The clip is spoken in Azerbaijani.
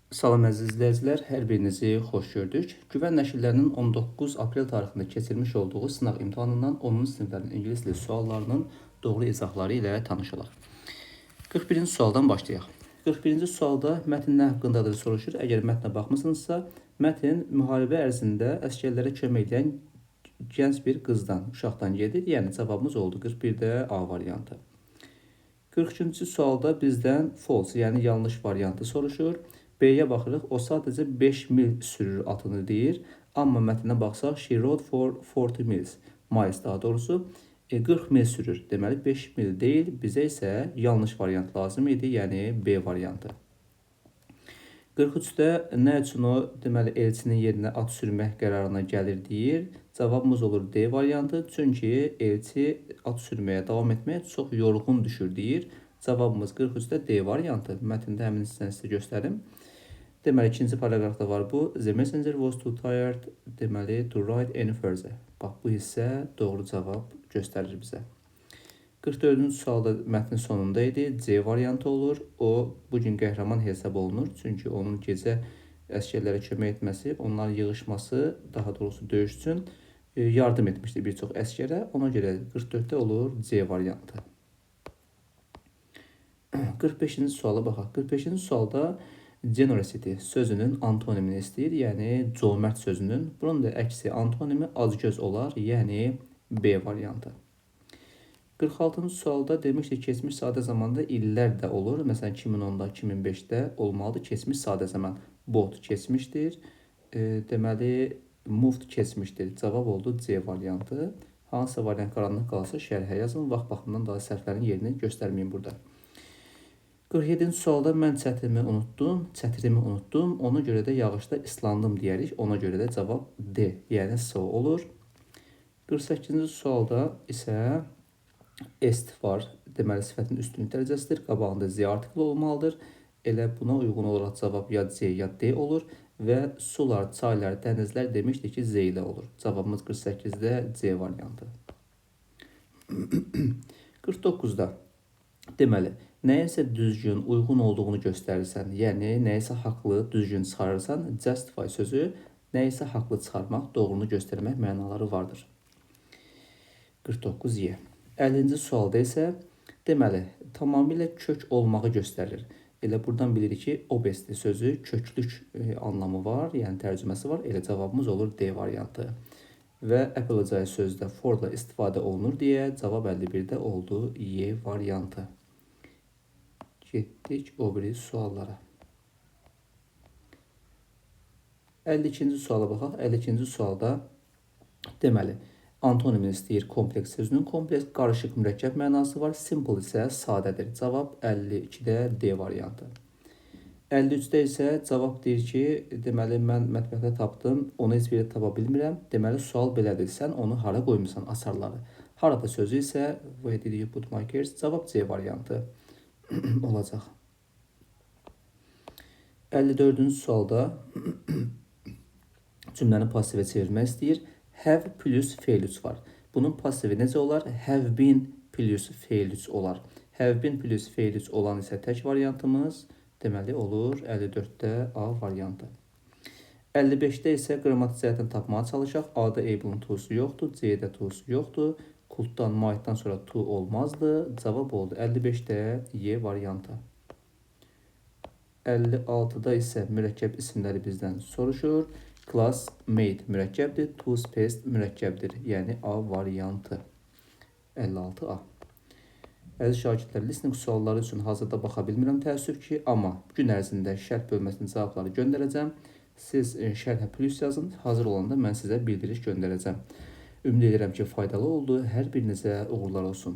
Salam əziz izləyicilər, hər birinizi xoş gördük. Güvən nəşrlərinin 19 aprel tarixində keçirilmiş olduğu sınaq imtahanından 10-cu siniflərin ingilis dili suallarının doğru izahları ilə tanış olaq. 41-ci sualdan başlayaq. 41-ci sualda mətn nə haqqındadır soruşur. Əgər mətnə baxmısınızsa, mətn müharibə ərzində əsgərlərə kömək edən gənc bir qızdan, uşaqdan gedir. Yəni cavabımız oldu 41-də A variantı. 43-cü sualda bizdən false, yəni yanlış variantı soruşur. B-yə baxırıq, o sadəcə 5 mil sürür atını deyir. Amma mətninə baxsaq, she rode for 40 miles. Miles daha doğrusu 40 mil sürür. Deməli 5 mil deyil, bizə isə yanlış variant lazım idi, yəni B variantı. 43-də nə üçün o deməli elçinin yerinə at sürmək qərarına gəlir deyir. Cavabımız olur D variantı. Çünki elçi at sürməyə davam etməyə çox yorğun düşür deyir. Cavabımız 43-də D variantı. Mətndə həmin hissəni sizə göstərim. Deməli, ikinci paragrafda var bu. The messenger was too tired, deməli, to write any further. Bax, bu hissə doğru cavab göstərir bizə. 44-cü sualda mətnin sonunda idi. C variantı olur. O, bugün qəhrəman hesab olunur. Çünki onun gecə əsgərlərə kömək etməsi, onların yığışması, daha doğrusu döyüş üçün yardım etmişdi bir çox əskərə. Ona görə 44-də olur C variantı. 45-ci suala baxaq. 45-ci sualda generosity sözünün antonimini istəyir, yəni cömert sözünün. Bunun da əksi antonimi acgöz olar, yəni B variantı. 46-cı sualda demişdik keçmiş sadə zamanda illər də olur. Məsələn 2010-da, 2005-də olmalıdır keçmiş sadə zaman. Bought keçmişdir. Deməli moved keçmişdir. Cavab oldu C variantı. Hansı variant qaranlıq qalsa şərhə yazın. Vaxt baxımından daha səhvlərin yerini göstərməyin burada. 47-ci sualda mən çətirimi unutdum. Ona görə də yağışda islandım deyərik. Ona görə də cavab D, yəni S olur. 48-ci sualda isə est var. Deməli sifətin üstünlük dərəcəsidir. Qabağında Z artikli olmalıdır. Elə buna uyğun olaraq cavab ya C ya D olur. Və sular, çaylar, dənizlər demişdik ki Z ilə olur. Cavabımız 48-də C variantı. 49-da deməli nəyəsə düzgün, uyğun olduğunu göstərirsən, yəni nəyəsə haqlı, düzgün çıxarırsan, justify sözü nəyəsə haqlı çıxarmaq, doğrunu göstərmək mənaları vardır. 49-Y. 50-ci sualda isə deməli tamamilə kök olmağı göstərir. Elə buradan bilirik ki, obesti sözü köklük anlamı var, yəni tərcüməsi var. Elə cavabımız olur D variantı. Və apologize sözdə for ilə istifadə olunur deyə cavab 51-də oldu Y variantı. Getdik o biri suallara. 52-ci suala baxaq. 52-ci sualda deməli antonimini istəyir kompleks sözünün. Kompleks qarışıq mürəkkəb mənası var. Simple isə sadədir. Cavab 52-də D variantı. 53-də isə cavab deyir ki, deməli mən mətbəxdə tapdım, onu heç bir yerdə tapa bilmirəm. Deməli sual belədir. Sən onu hara qoymusan asarları? Harada sözü isə where did you put my keys? Cavab C variantı olacaq. 54-cü sualda cümləni passivə çevirmək istəyir. Have plus fail 3 var. Bunun pasivi necə olar? Have been plus fail 3 olar. Have been plus fail 3 olan isə tək variantımız deməli olur 54-də A variantı. 55-də isə qrammatik cəhətdən tapmağa çalışaq. A-da able-ın to'su yoxdur, C-də to'su yoxdur. Kultdan, maitdən sonra to olmazdı. Cavab oldu 55-də Y variantı. 56-da isə mürəkkəb isimləri bizdən soruşur. Classmate mürəkkəbdir, toothpaste mürəkkəbdir. Yəni A variantı. 56A. Əziz şagirdlər, listening sualları üçün hazırda baxa bilmirəm təəssüf ki, amma gün ərzində şərh bölməsinin cavabları göndərəcəm. Siz şərhə plus yazın, hazır olanda mən sizə bildiriş göndərəcəm. Ümid edirəm ki, faydalı oldu. Hər birinizə uğurlar olsun.